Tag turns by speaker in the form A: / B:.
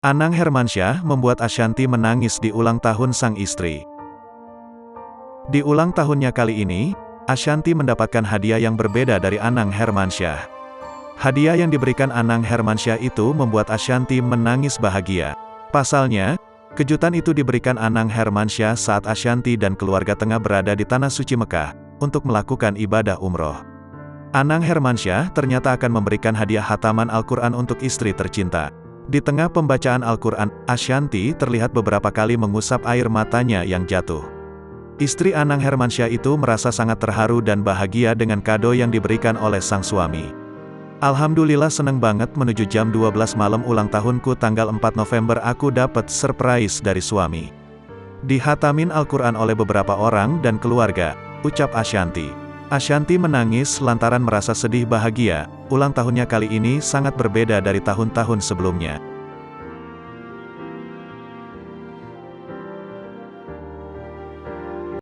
A: Anang Hermansyah membuat Ashanty menangis di ulang tahun sang istri. Di ulang tahunnya kali ini, Ashanty mendapatkan hadiah yang berbeda dari Anang Hermansyah. Hadiah yang diberikan Anang Hermansyah itu membuat Ashanty menangis bahagia. Pasalnya, kejutan itu diberikan Anang Hermansyah saat Ashanty dan keluarga tengah berada di Tanah Suci Mekah, untuk melakukan ibadah umroh. Anang Hermansyah ternyata akan memberikan hadiah khataman Al-Quran untuk istri tercinta. Di tengah pembacaan Al-Quran, Ashanty terlihat beberapa kali mengusap air matanya yang jatuh. Istri Anang Hermansyah itu merasa sangat terharu dan bahagia dengan kado yang diberikan oleh sang suami. Alhamdulillah seneng banget menuju jam 12 malam ulang tahunku tanggal 4 November aku dapat surprise dari suami. Dihatamin Al-Quran oleh beberapa orang dan keluarga, ucap Ashanty. Ashanty menangis lantaran merasa sedih bahagia, ulang tahunnya kali ini sangat berbeda dari tahun-tahun sebelumnya.